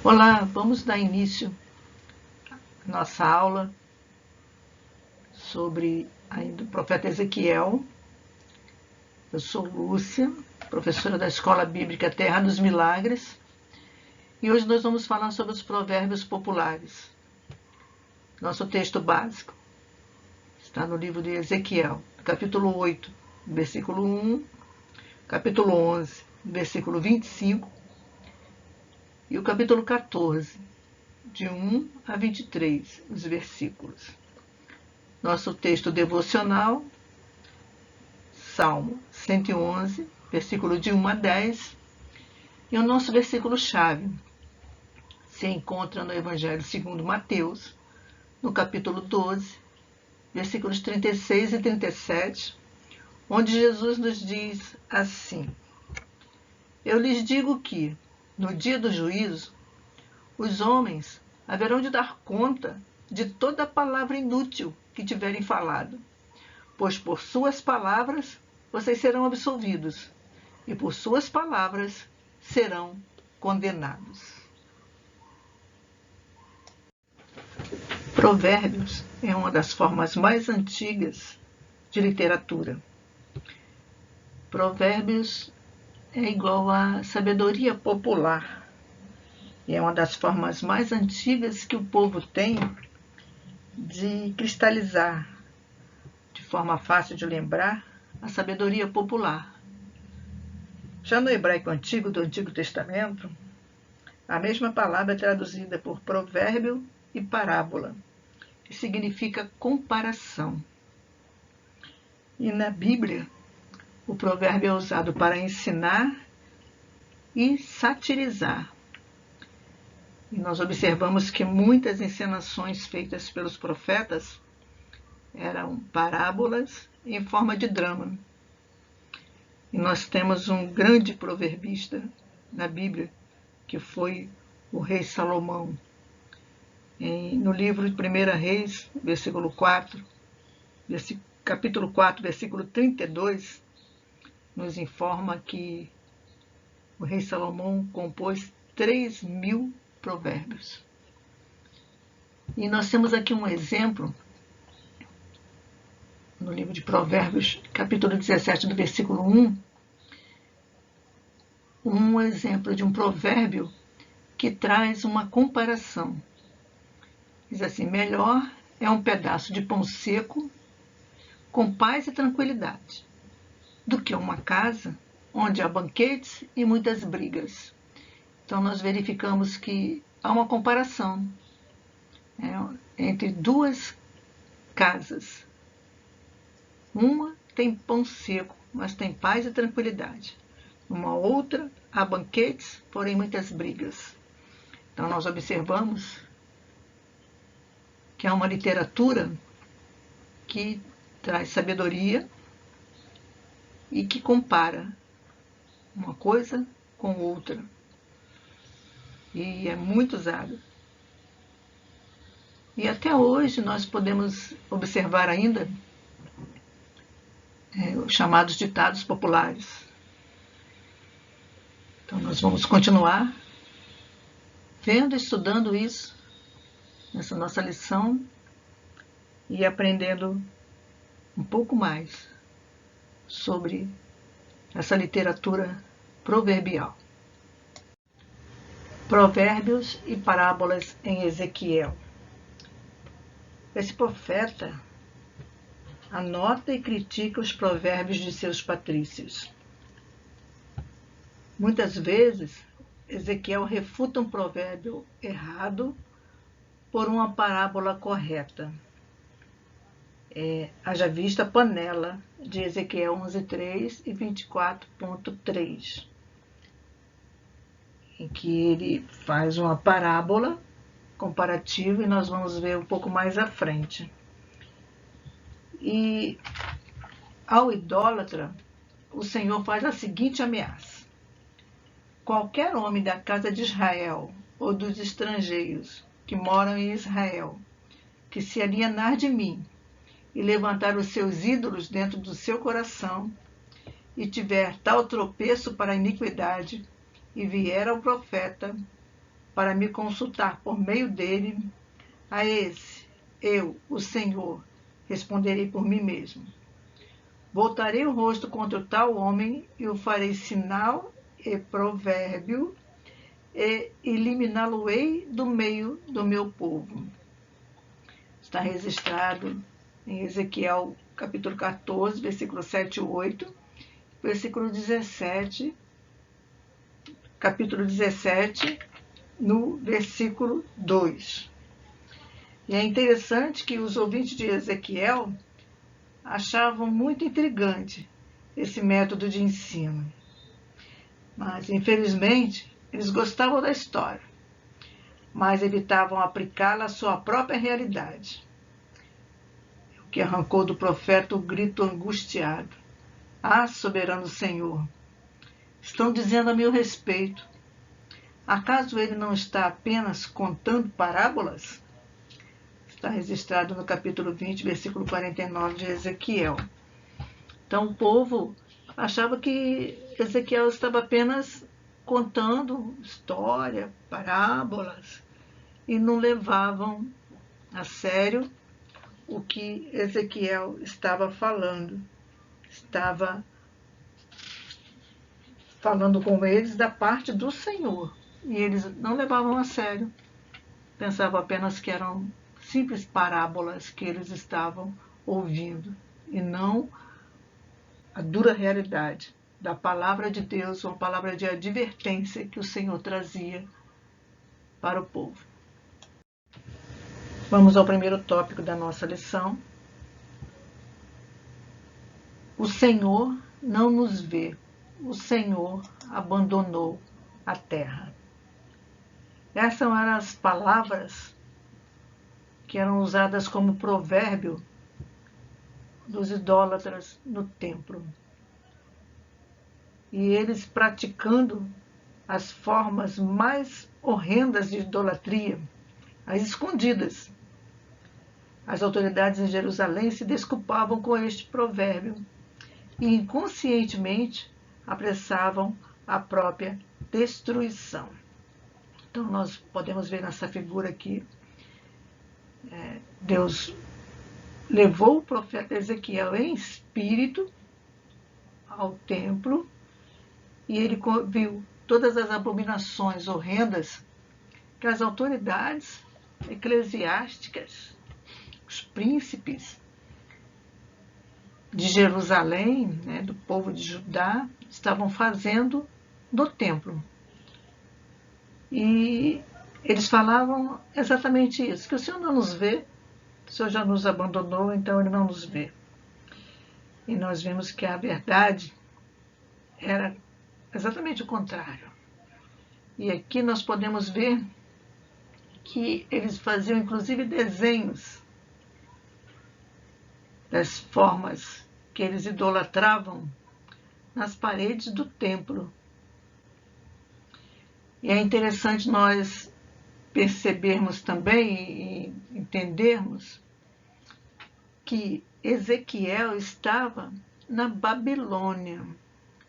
Olá, vamos dar início à nossa aula sobre o profeta Ezequiel. Eu sou Lúcia, professora da Escola Bíblica Terra dos Milagres, e hoje nós vamos falar sobre os provérbios populares. Nosso texto básico está no livro de Ezequiel, capítulo 8, versículo 1, capítulo 11, versículo 25, e o capítulo 14, de 1 a 23, os versículos. Nosso texto devocional, Salmo 111, versículo de 1 a 10, e o nosso versículo-chave se encontra no Evangelho segundo Mateus, no capítulo 12, versículos 36 e 37, onde Jesus nos diz assim: Eu lhes digo que, no dia do juízo, os homens haverão de dar conta de toda palavra inútil que tiverem falado, pois por suas palavras vocês serão absolvidos, e por suas palavras serão condenados. Provérbios é uma das formas mais antigas de literatura. Provérbios é igual à sabedoria popular. E é uma das formas mais antigas que o povo tem de cristalizar, de forma fácil de lembrar, a sabedoria popular. Já no hebraico antigo do Antigo Testamento, a mesma palavra é traduzida por provérbio e parábola, que significa comparação. E na Bíblia, o provérbio é usado para ensinar e satirizar. E nós observamos que muitas encenações feitas pelos profetas eram parábolas em forma de drama. E nós temos um grande proverbista na Bíblia, que foi o rei Salomão. No livro de 1 Reis, capítulo 4, versículo 32, nos informa que o rei Salomão compôs 3.000 provérbios. E nós temos aqui um exemplo no livro de Provérbios, capítulo 17, do versículo 1, um exemplo de um provérbio que traz uma comparação. Diz assim: melhor é um pedaço de pão seco com paz e tranquilidade do que uma casa onde há banquetes e muitas brigas. Então nós verificamos que há uma comparação entre duas casas. Uma tem pão seco, mas tem paz e tranquilidade. Uma outra há banquetes, porém muitas brigas. Então nós observamos que há uma literatura que traz sabedoria e que compara uma coisa com outra. E é muito usada. E até hoje nós podemos observar ainda os chamados ditados populares. Então nós vamos continuar vendo e estudando isso nessa nossa lição e aprendendo um pouco mais sobre essa literatura proverbial. Provérbios e parábolas em Ezequiel. Esse profeta anota e critica os provérbios de seus patrícios. Muitas vezes, Ezequiel refuta um provérbio errado por uma parábola correta. Haja vista a panela de Ezequiel 11:3 e 24:3, em que ele faz uma parábola comparativa e nós vamos ver um pouco mais à frente. E ao idólatra, o Senhor faz a seguinte ameaça: qualquer homem da casa de Israel ou dos estrangeiros que moram em Israel, que se alienar de mim e levantar os seus ídolos dentro do seu coração, e tiver tal tropeço para a iniquidade, e vier ao profeta, para me consultar por meio dele, a esse, eu, o Senhor, responderei por mim mesmo. Voltarei o rosto contra o tal homem e o farei sinal e provérbio e eliminá-lo-ei do meio do meu povo. Está registrado em Ezequiel capítulo 14, versículo 7 e 8, versículo 17, capítulo 17, no versículo 2. E é interessante que os ouvintes de Ezequiel achavam muito intrigante esse método de ensino. Mas, infelizmente, eles gostavam da história, mas evitavam aplicá-la à sua própria realidade, o que arrancou do profeta o grito angustiado: Ah, soberano Senhor, estão dizendo a meu respeito. Acaso ele não está apenas contando parábolas? Está registrado no capítulo 20, versículo 49 de Ezequiel. Então o povo achava que Ezequiel estava apenas contando história, parábolas, e não levavam a sério o que Ezequiel estava falando. Estava falando com eles da parte do Senhor, e eles não levavam a sério. Pensavam apenas que eram simples parábolas que eles estavam ouvindo, e não a dura realidade da palavra de Deus, uma palavra de advertência que o Senhor trazia para o povo. Vamos ao primeiro tópico da nossa lição. O Senhor não nos vê, o Senhor abandonou a terra. Essas eram as palavras que eram usadas como provérbio dos idólatras no templo. E eles praticando as formas mais horrendas de idolatria, as escondidas. As autoridades em Jerusalém se desculpavam com este provérbio e inconscientemente apressavam a própria destruição. Então nós podemos ver nessa figura aqui, Deus levou o profeta Ezequiel em espírito ao templo e ele viu todas as abominações horrendas que as autoridades eclesiásticas, os príncipes de Jerusalém, do povo de Judá, estavam fazendo no templo. E eles falavam exatamente isso, que o Senhor não nos vê, o Senhor já nos abandonou, então ele não nos vê. E nós vimos que a verdade era exatamente o contrário. E aqui nós podemos ver que eles faziam inclusive desenhos das formas que eles idolatravam nas paredes do templo. E é interessante nós percebermos também e entendermos que Ezequiel estava na Babilônia,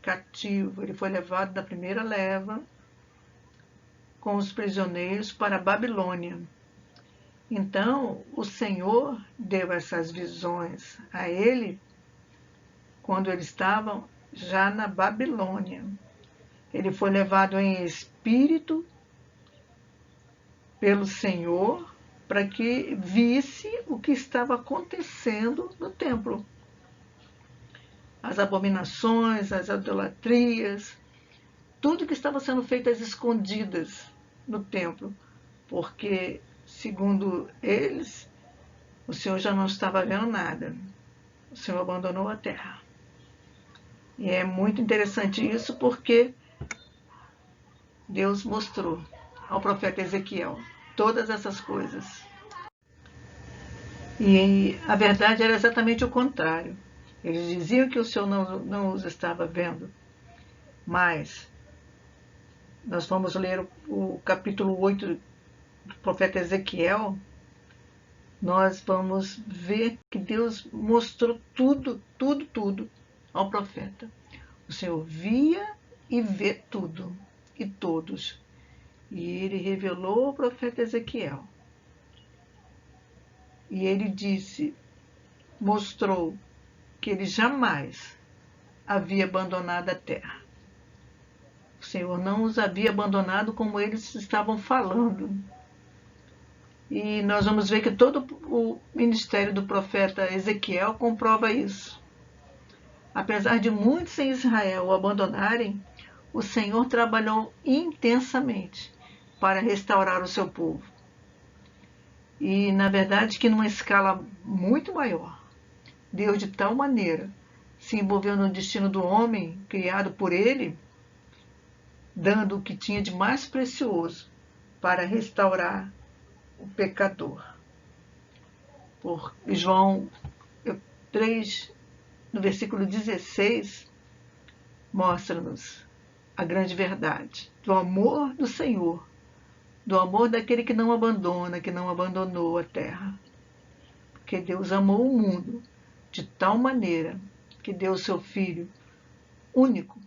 cativo. Ele foi levado da primeira leva com os prisioneiros para a Babilônia. Então, o Senhor deu essas visões a ele quando eles estavam já na Babilônia. Ele foi levado em espírito pelo Senhor para que visse o que estava acontecendo no templo. As abominações, as idolatrias, tudo que estava sendo feito às escondidas no templo, porque, segundo eles, o Senhor já não estava vendo nada. O Senhor abandonou a terra. E é muito interessante isso porque Deus mostrou ao profeta Ezequiel todas essas coisas. E a verdade era exatamente o contrário. Eles diziam que o Senhor não os estava vendo, mas nós vamos ler o capítulo 8 do profeta Ezequiel, nós vamos ver que Deus mostrou tudo ao profeta. O Senhor via e vê tudo e todos. E ele revelou ao profeta Ezequiel. E ele mostrou que ele jamais havia abandonado a terra. O Senhor não os havia abandonado como eles estavam falando. E nós vamos ver que todo o ministério do profeta Ezequiel comprova isso. Apesar de muitos em Israel o abandonarem, o Senhor trabalhou intensamente para restaurar o seu povo. E, na verdade, que numa escala muito maior. Deus, de tal maneira, se envolveu no destino do homem criado por ele, dando o que tinha de mais precioso para restaurar o pecador. Por João 3, no versículo 16, mostra-nos a grande verdade do amor do Senhor, do amor daquele que não abandona, que não abandonou a terra. Porque Deus amou o mundo de tal maneira que deu o seu Filho único,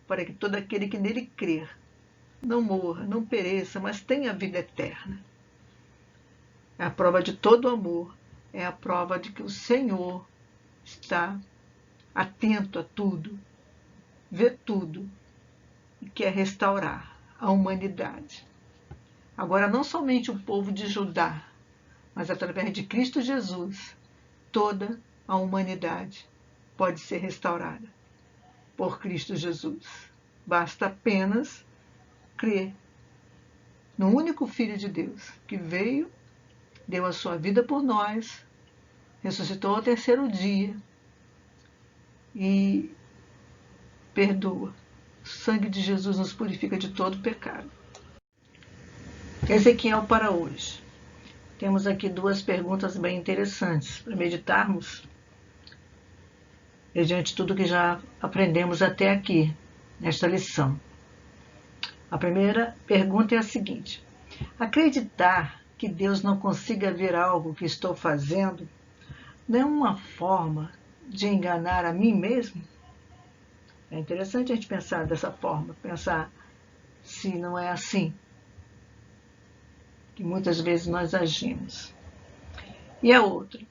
para que todo aquele que nele crer não morra, não pereça, mas tenha vida eterna. A prova de todo amor é a prova de que o Senhor está atento a tudo, vê tudo e quer restaurar a humanidade. Agora, não somente o povo de Judá, mas através de Cristo Jesus, toda a humanidade pode ser restaurada por Cristo Jesus. Basta apenas crer no único Filho de Deus que veio, deu a sua vida por nós, ressuscitou ao terceiro dia e perdoa. O sangue de Jesus nos purifica de todo pecado. Ezequiel para hoje. Temos aqui duas perguntas bem interessantes para meditarmos mediante tudo que já aprendemos até aqui, nesta lição. A primeira pergunta é a seguinte: acreditar que Deus não consiga ver algo que estou fazendo não é uma forma de enganar a mim mesmo? É interessante a gente pensar dessa forma, pensar se não é assim que muitas vezes nós agimos. E a outra,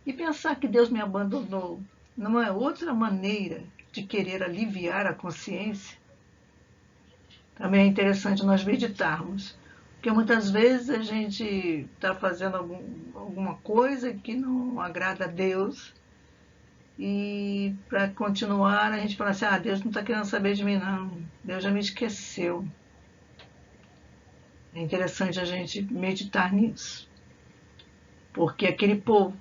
e pensar que Deus me abandonou não é outra maneira de querer aliviar a consciência? Também é interessante nós meditarmos, porque muitas vezes a gente está fazendo alguma coisa que não agrada a Deus, e para continuar a gente fala assim: Deus não está querendo saber de mim não, Deus já me esqueceu. É interessante a gente meditar nisso, porque aquele povo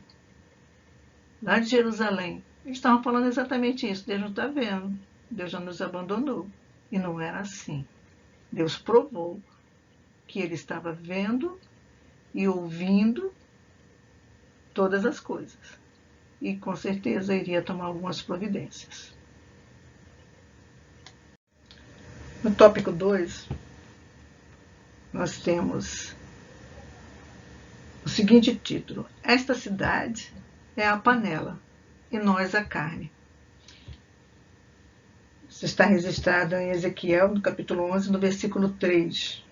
lá de Jerusalém, eles estavam falando exatamente isso: Deus não está vendo, Deus já nos abandonou. E não era assim. Deus provou que ele estava vendo e ouvindo todas as coisas. E com certeza iria tomar algumas providências. No tópico 2, nós temos o seguinte título: esta cidade é a panela e nós a carne. Isso está registrado em Ezequiel, no capítulo 11, no versículo 3.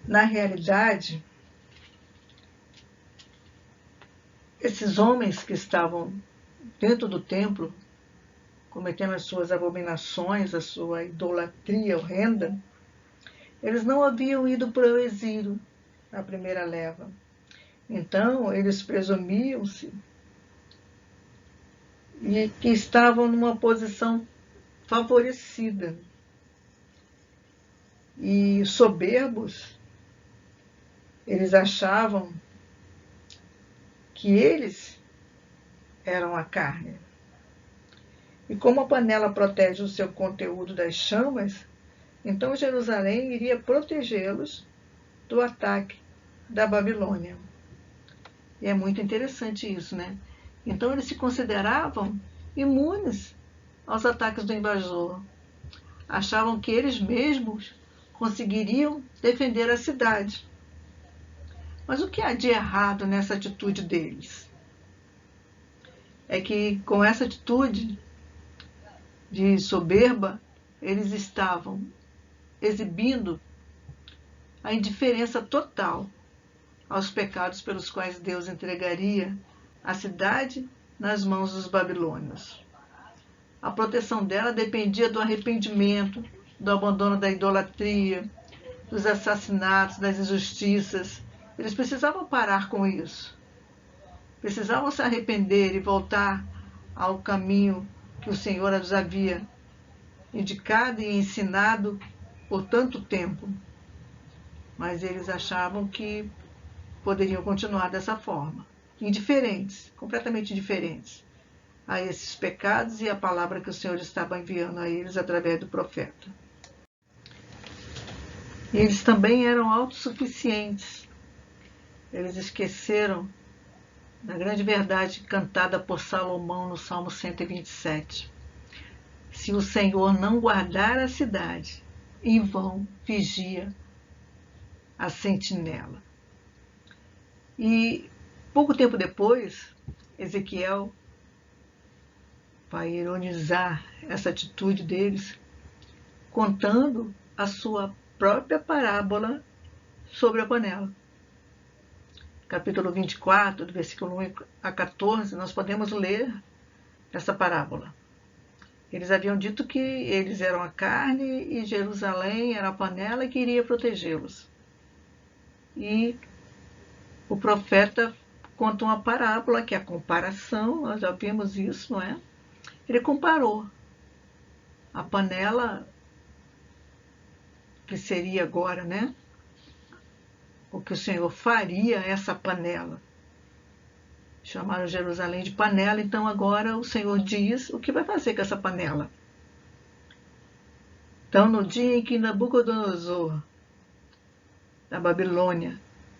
Na realidade, esses homens que estavam dentro do templo, cometendo as suas abominações, a sua idolatria horrenda, eles não haviam ido para o exílio na primeira leva. Então, eles presumiam-se e que estavam numa posição favorecida. E soberbos, eles achavam que eles eram a carne. E como a panela protege o seu conteúdo das chamas, então Jerusalém iria protegê-los do ataque da Babilônia. E é muito interessante isso, né? Então eles se consideravam imunes aos ataques do invasor. Achavam que eles mesmos conseguiriam defender a cidade. Mas o que há de errado nessa atitude deles? É que com essa atitude de soberba, eles estavam exibindo a indiferença total aos pecados pelos quais Deus entregaria a cidade nas mãos dos babilônios. A proteção dela dependia do arrependimento, do abandono da idolatria, dos assassinatos, das injustiças. Eles precisavam parar com isso. Precisavam se arrepender e voltar ao caminho que o Senhor os havia indicado e ensinado por tanto tempo. Mas eles achavam que poderiam continuar dessa forma, indiferentes, completamente indiferentes a esses pecados e a palavra que o Senhor estava enviando a eles através do profeta. E eles também eram autossuficientes. Eles esqueceram da grande verdade cantada por Salomão no Salmo 127. Se o Senhor não guardar a cidade, em vão vigia a sentinela. E pouco tempo depois, Ezequiel vai ironizar essa atitude deles, contando a sua própria parábola sobre a panela. Capítulo 24, do versículo 1 a 14, nós podemos ler essa parábola. Eles haviam dito que eles eram a carne e Jerusalém era a panela que iria protegê-los. E o profeta conta uma parábola, que é a comparação, nós já vimos isso, não é? Ele comparou a panela, que seria agora, né? O que o Senhor faria a essa panela. Chamaram Jerusalém de panela, então agora o Senhor diz o que vai fazer com essa panela. Então, no dia em que Nabucodonosor, da Babilônia,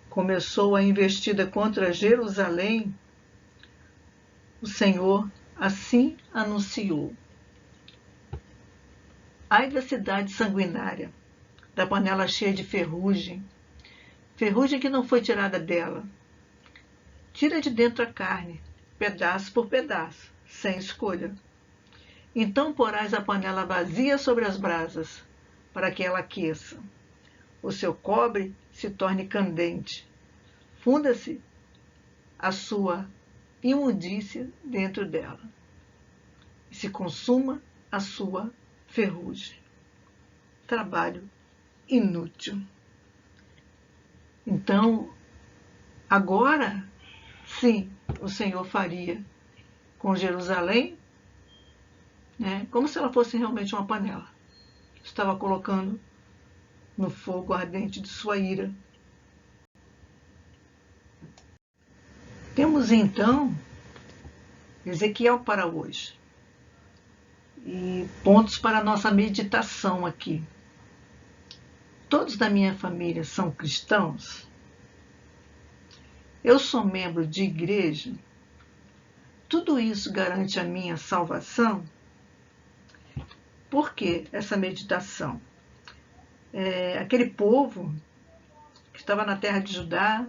começou a investida contra Jerusalém, o Senhor assim anunciou: ai da cidade sanguinária, da panela cheia de ferrugem, ferrugem que não foi tirada dela. Tira de dentro a carne, pedaço por pedaço, sem escolha. Então porás a panela vazia sobre as brasas, para que ela aqueça. O seu cobre se torne candente. Funda-se a sua imundícia dentro dela. E se consuma a sua ferrugem. Trabalho inútil. Então, agora, sim, o Senhor faria com Jerusalém, né, como se ela fosse realmente uma panela. Estava colocando no fogo ardente de sua ira. Temos então Ezequiel para hoje. E pontos para a nossa meditação aqui. Todos da minha família são cristãos? Eu sou membro de igreja? Tudo isso garante a minha salvação? Por que essa meditação? Aquele povo que estava na terra de Judá,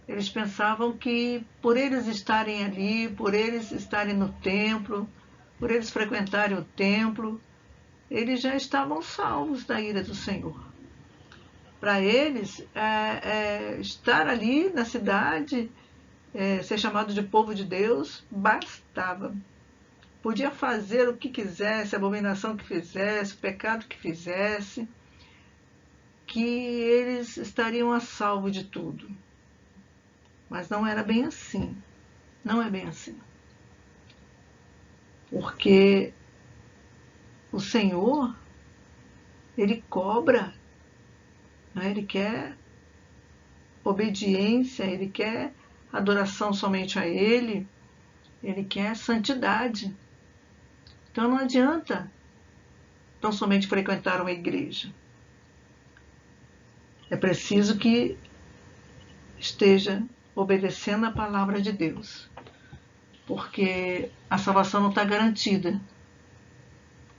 eles pensavam que por eles estarem ali, por eles estarem no templo, por eles frequentarem o templo, eles já estavam salvos da ira do Senhor. Para eles, estar ali na cidade, ser chamado de povo de Deus, bastava. Podia fazer o que quisesse, a abominação que fizesse, o pecado que fizesse, que eles estariam a salvo de tudo. Mas não era bem assim. Não é bem assim. Porque o Senhor, Ele cobra, né? Ele quer obediência, Ele quer adoração somente a Ele, Ele quer santidade. Então não adianta tão somente frequentar uma igreja. É preciso que esteja obedecendo a palavra de Deus, porque a salvação não está garantida.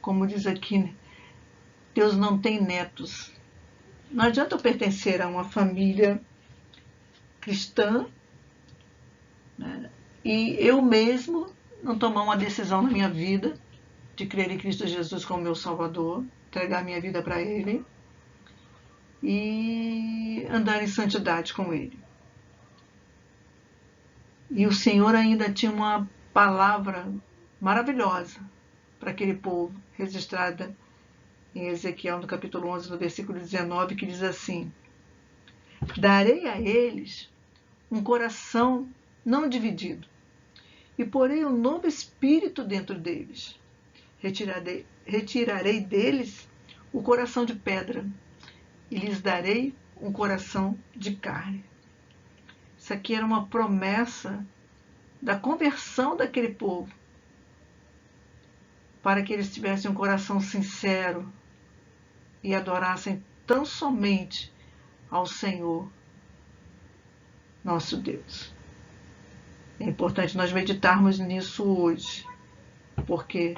Como diz aqui, Deus não tem netos. Não adianta eu pertencer a uma família cristã, né, e eu mesmo não tomar uma decisão na minha vida de crer em Cristo Jesus como meu Salvador, entregar minha vida para Ele, e andar em santidade com Ele. E o Senhor ainda tinha uma palavra maravilhosa para aquele povo, registrada em Ezequiel, no capítulo 11, no versículo 19, que diz assim: darei a eles um coração não dividido, e porei um novo espírito dentro deles. Retirarei deles o coração de pedra, e lhes darei um coração de carne. Isso aqui era uma promessa da conversão daquele povo, para que eles tivessem um coração sincero e adorassem tão somente ao Senhor, nosso Deus. É importante nós meditarmos nisso hoje, porque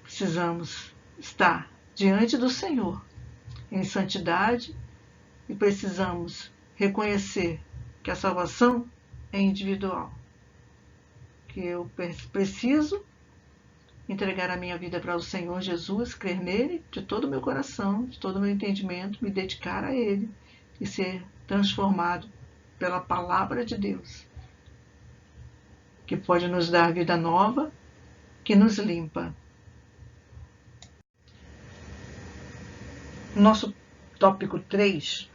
precisamos estar diante do Senhor em santidade e precisamos reconhecer que a salvação é individual, que eu preciso entregar a minha vida para o Senhor Jesus, crer nele de todo o meu coração, de todo o meu entendimento, me dedicar a ele e ser transformado pela palavra de Deus, que pode nos dar vida nova, que nos limpa. Nosso tópico 3.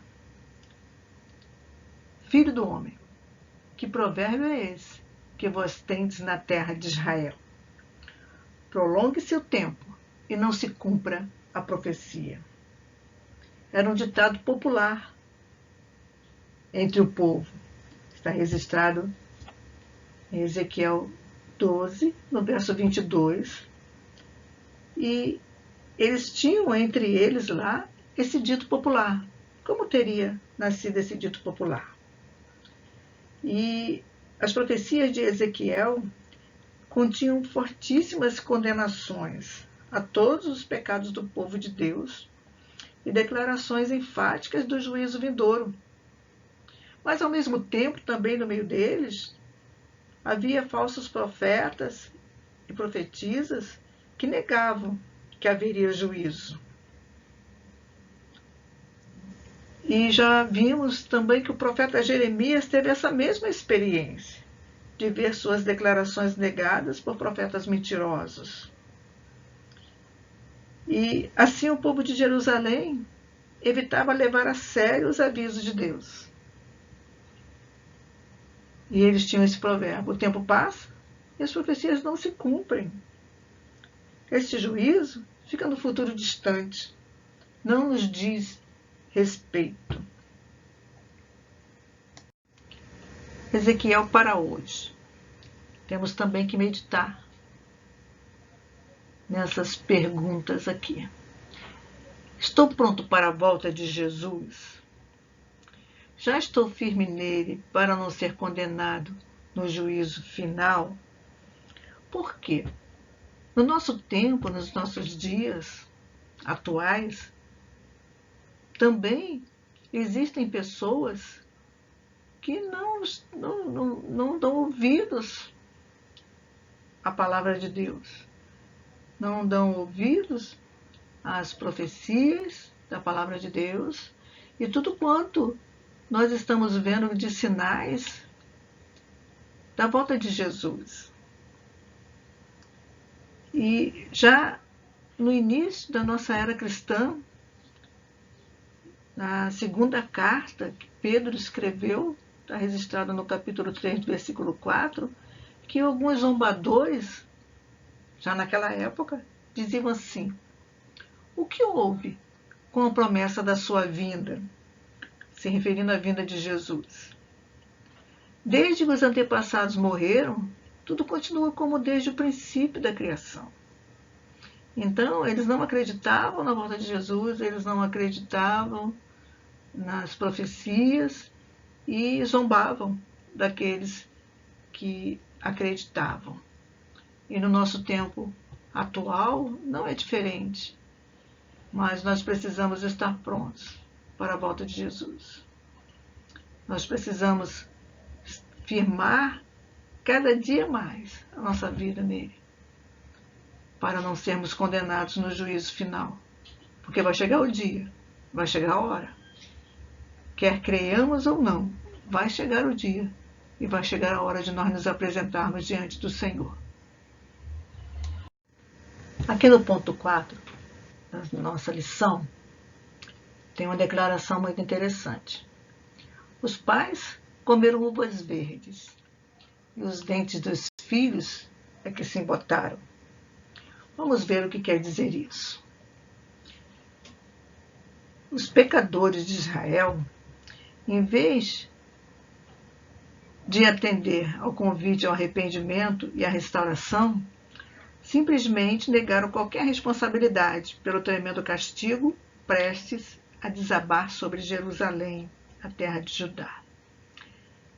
Filho do homem, que provérbio é esse que vós tendes na terra de Israel? Prolongue-se o tempo e não se cumpra a profecia. Era um ditado popular entre o povo. Está registrado em Ezequiel 12, no verso 22. E eles tinham entre eles lá esse dito popular. Como teria nascido esse dito popular? E as profecias de Ezequiel continham fortíssimas condenações a todos os pecados do povo de Deus e declarações enfáticas do juízo vindouro. Mas, ao mesmo tempo, também no meio deles, havia falsos profetas e profetisas que negavam que haveria juízo. E já vimos também que o profeta Jeremias teve essa mesma experiência, de ver suas declarações negadas por profetas mentirosos. E assim o povo de Jerusalém evitava levar a sério os avisos de Deus. E eles tinham esse provérbio: o tempo passa e as profecias não se cumprem. Este juízo fica no futuro distante, não nos diz respeito. Ezequiel para hoje. Temos também que meditar nessas perguntas aqui. Estou pronto para a volta de Jesus? Já estou firme nele para não ser condenado no juízo final? Por quê? No nosso tempo, nos nossos dias atuais, também existem pessoas que não dão ouvidos à palavra de Deus, não dão ouvidos às profecias da palavra de Deus e tudo quanto nós estamos vendo de sinais da volta de Jesus. E já no início da nossa era cristã, na segunda carta que Pedro escreveu, está registrado no capítulo 3, versículo 4, que alguns zombadores, já naquela época, diziam assim: o que houve com a promessa da sua vinda? Se referindo à vinda de Jesus. Desde que os antepassados morreram, tudo continua como desde o princípio da criação. Então, eles não acreditavam na volta de Jesus, eles não acreditavam nas profecias e zombavam daqueles que acreditavam. E no nosso tempo atual não é diferente, mas nós precisamos estar prontos para a volta de Jesus. Nós precisamos firmar cada dia mais a nossa vida nele, para não sermos condenados no juízo final, porque vai chegar o dia vai chegar a hora. Quer creiamos ou não, vai chegar o dia e vai chegar a hora de nós nos apresentarmos diante do Senhor. Aqui no ponto 4 da nossa lição, tem uma declaração muito interessante. Os pais comeram uvas verdes e os dentes dos filhos é que se embotaram. Vamos ver o que quer dizer isso. Os pecadores de Israel, em vez de atender ao convite ao arrependimento e à restauração, simplesmente negaram qualquer responsabilidade pelo tremendo castigo prestes a desabar sobre Jerusalém, a terra de Judá.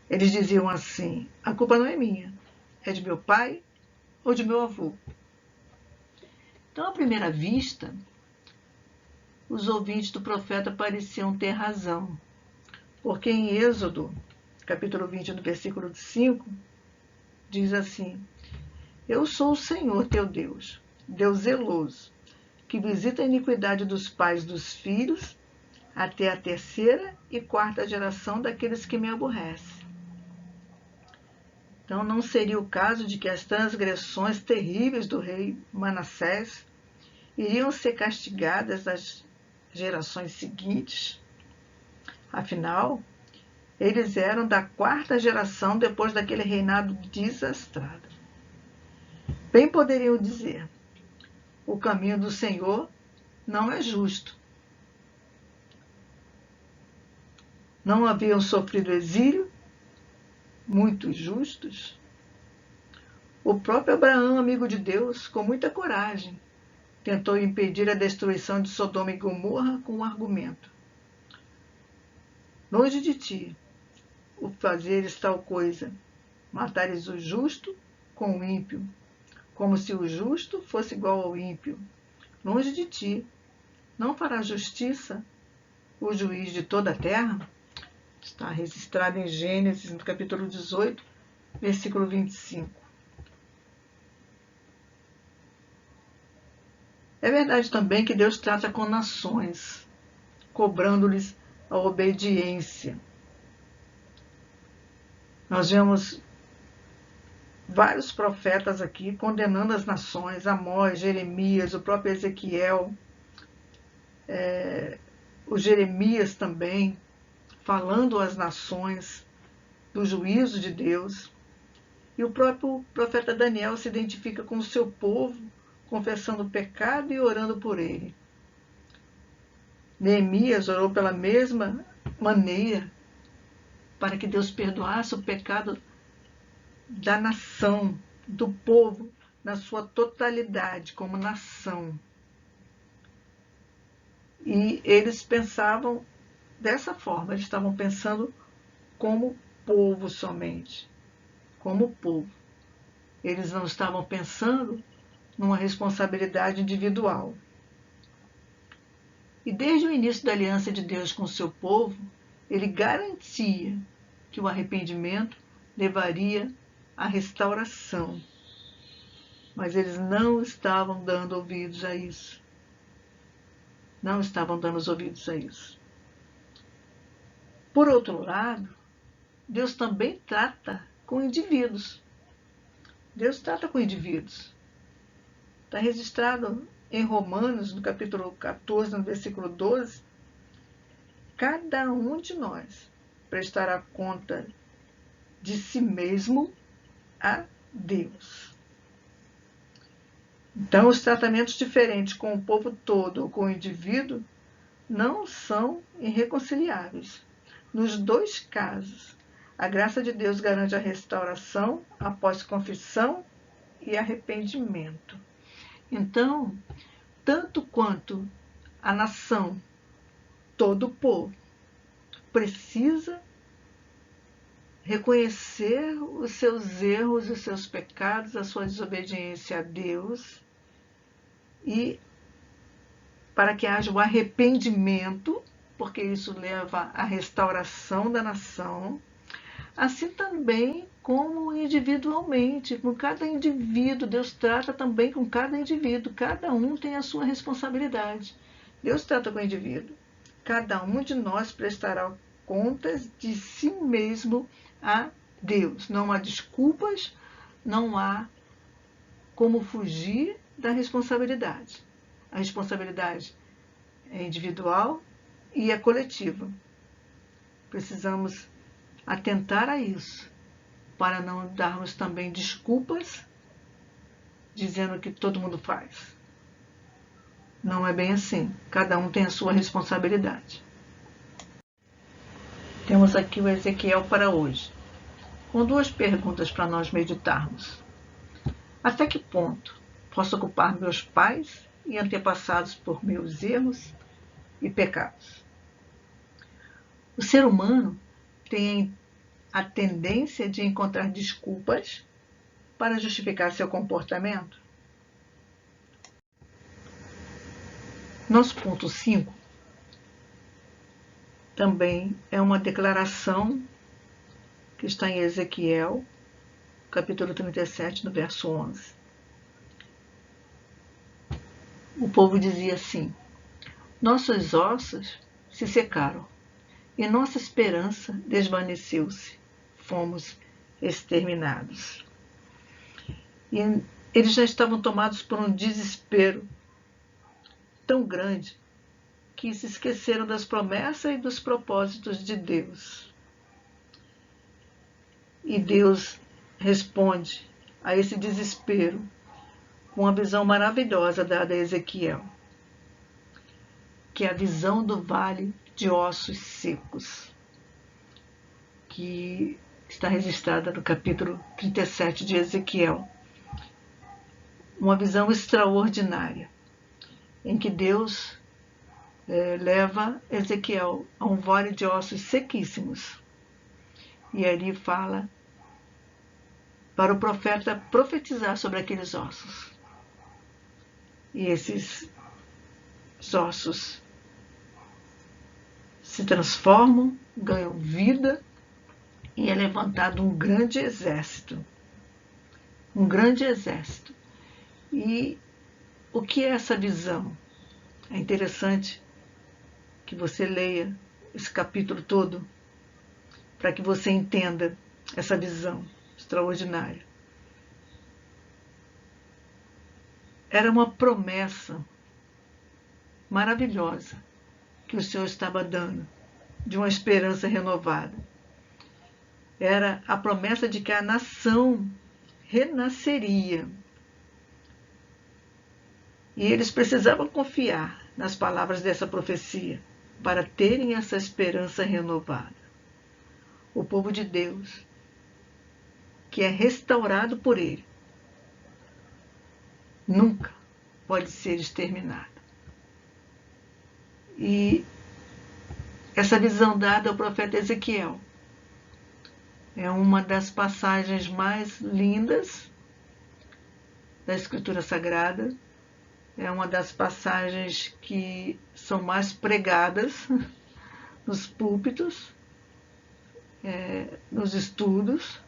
Eles diziam assim: a culpa não é minha, é de meu pai ou de meu avô. Então, à primeira vista, os ouvintes do profeta pareciam ter razão, porque em Êxodo, capítulo 20, no versículo 5, diz assim: eu sou o Senhor teu Deus, Deus zeloso, que visita a iniquidade dos pais dos filhos até a terceira e quarta geração daqueles que me aborrecem. Então não seria o caso de que as transgressões terríveis do rei Manassés iriam ser castigadas nas gerações seguintes? Afinal, eles eram da quarta geração depois daquele reinado desastrado. Bem poderiam dizer: o caminho do Senhor não é justo. Não haviam sofrido exílio muitos justos? O próprio Abraão, amigo de Deus, com muita coragem, tentou impedir a destruição de Sodoma e Gomorra com um argumento: longe de ti o fazeres tal coisa, matares o justo com o ímpio, como se o justo fosse igual ao ímpio. Longe de ti, não fará justiça o juiz de toda a terra? Está registrado em Gênesis, no capítulo 18, versículo 25. É verdade também que Deus trata com nações, cobrando-lhes a obediência. Nós vemos vários profetas aqui condenando as nações: Amós, Jeremias, o próprio Ezequiel, o Jeremias também, falando às nações do juízo de Deus. E o próprio profeta Daniel se identifica com o seu povo, confessando o pecado e orando por ele. Neemias orou pela mesma maneira, para que Deus perdoasse o pecado da nação, do povo, na sua totalidade, como nação. E eles pensavam dessa forma, eles estavam pensando como povo somente, como povo. Eles não estavam pensando numa responsabilidade individual. E desde o início da aliança de Deus com o seu povo, ele garantia que o arrependimento levaria à restauração. Mas eles não estavam dando ouvidos a isso. Não estavam dando os ouvidos a isso. Por outro lado, Deus também trata com indivíduos. Deus trata com indivíduos. Está registrado em Romanos, no capítulo 14, no versículo 12, cada um de nós prestará conta de si mesmo a Deus. Então, os tratamentos diferentes com o povo todo ou com o indivíduo não são irreconciliáveis. Nos dois casos, a graça de Deus garante a restauração após confissão e arrependimento. Então, tanto quanto a nação, todo o povo, precisa reconhecer os seus erros, os seus pecados, a sua desobediência a Deus, e para que haja o arrependimento, porque isso leva à restauração da nação, assim também como individualmente, com cada indivíduo. Deus trata também com cada indivíduo, cada um tem a sua responsabilidade. Deus trata com o indivíduo. cada um de nós prestará contas de si mesmo a Deus. Não há desculpas, não há como fugir da responsabilidade. A responsabilidade é individual e é coletiva. Precisamos atentar a isso, para não darmos também desculpas dizendo que todo mundo faz. Não é bem assim. Cada um tem a sua responsabilidade. Temos aqui o Ezequiel para hoje, com duas perguntas para nós meditarmos. Até que ponto posso culpar meus pais e antepassados por meus erros e pecados? O ser humano tem a tendência de encontrar desculpas para justificar seu comportamento. Nosso ponto 5 também é uma declaração que está em Ezequiel, capítulo 37, no verso 11. O povo dizia assim: nossos ossos se secaram e nossa esperança desvaneceu-se. Fomos exterminados. E eles já estavam tomados por um desespero tão grande que se esqueceram das promessas e dos propósitos de Deus. E Deus responde a esse desespero com uma visão maravilhosa dada a Ezequiel, que é a visão do vale de ossos secos, que está registrada no capítulo 37 de Ezequiel. Uma visão extraordinária, em que Deus leva Ezequiel a um vale de ossos sequíssimos. E ali fala para o profeta profetizar sobre aqueles ossos. E esses ossos se transformam, ganham vida, e é levantado um grande exército. Um grande exército. E o que é essa visão? É interessante que você leia esse capítulo todo para que você entenda essa visão extraordinária. Era uma promessa maravilhosa que o Senhor estava dando, de uma esperança renovada. Era a promessa de que a nação renasceria. E eles precisavam confiar nas palavras dessa profecia para terem essa esperança renovada. O povo de Deus, que é restaurado por Ele, nunca pode ser exterminado. E essa visão dada ao profeta Ezequiel é uma das passagens mais lindas da Escritura Sagrada. É uma das passagens que são mais pregadas nos púlpitos, nos estudos.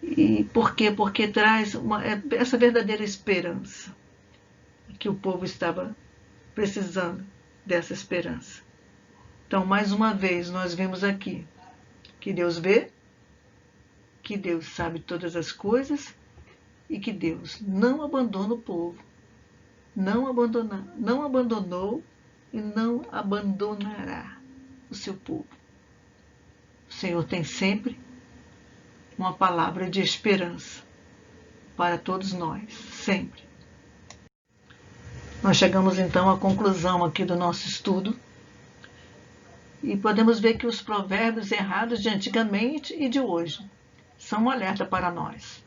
E por quê? Porque traz essa verdadeira esperança, que o povo estava precisando dessa esperança. Então, mais uma vez, nós vimos aqui que Deus vê, que Deus sabe todas as coisas, e que Deus não abandona o povo, não abandonou e não abandonará o seu povo. O Senhor tem sempre uma palavra de esperança para todos nós, sempre. Nós chegamos então à conclusão aqui do nosso estudo e podemos ver que os provérbios errados de antigamente e de hoje são um alerta para nós.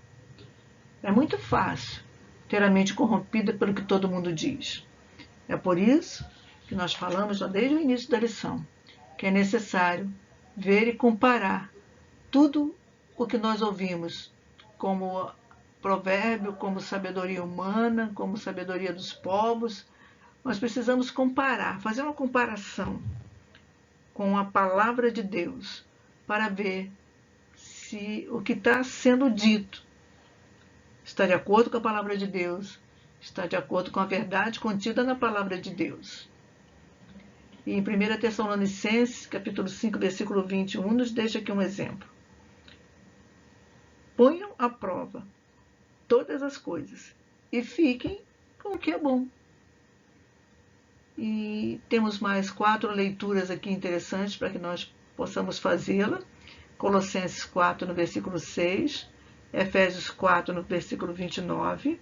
É muito fácil ter a mente corrompida pelo que todo mundo diz. É por isso que nós falamos já desde o início da lição, que é necessário ver e comparar tudo o que nós ouvimos como provérbio, como sabedoria humana, como sabedoria dos povos. Nós precisamos comparar, fazer uma comparação com a palavra de Deus para ver se o que está sendo dito está de acordo com a palavra de Deus, está de acordo com a verdade contida na palavra de Deus. E em 1 Tessalonicenses, capítulo 5, versículo 21, nos deixa aqui um exemplo. Ponham à prova todas as coisas e fiquem com o que é bom. E temos mais 4 leituras aqui interessantes para que nós possamos fazê-la. Colossenses 4, no versículo 6, Efésios 4, no versículo 29,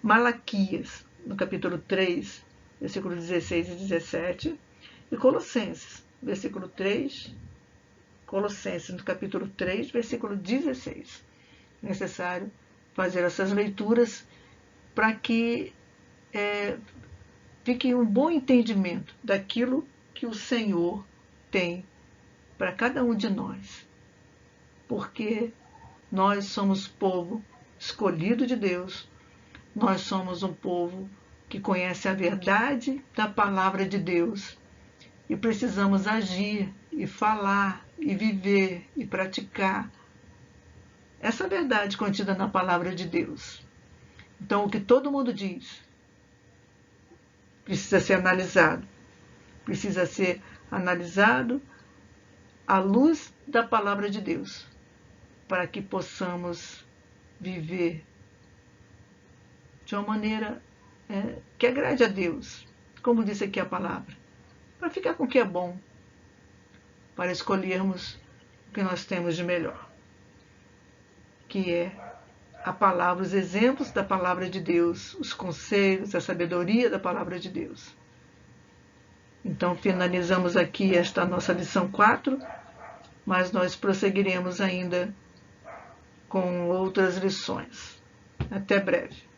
Malaquias, no capítulo 3, versículo 16 e 17, e Colossenses, versículo 3, Colossenses, no capítulo 3, versículo 16. É necessário fazer essas leituras para que fique um bom entendimento daquilo que o Senhor tem para cada um de nós. Porque nós somos povo escolhido de Deus, nós somos um povo que conhece a verdade da palavra de Deus e precisamos agir e falar e viver e praticar essa verdade contida na palavra de Deus. Então, o que todo mundo diz precisa ser analisado à luz da palavra de Deus, para que possamos viver de uma maneira que agrade a Deus, como disse aqui a palavra, para ficar com o que é bom, para escolhermos o que nós temos de melhor, que é a palavra, os exemplos da palavra de Deus, os conselhos, a sabedoria da palavra de Deus. Então, finalizamos aqui esta nossa lição 4, mas nós prosseguiremos ainda com outras lições. Até breve.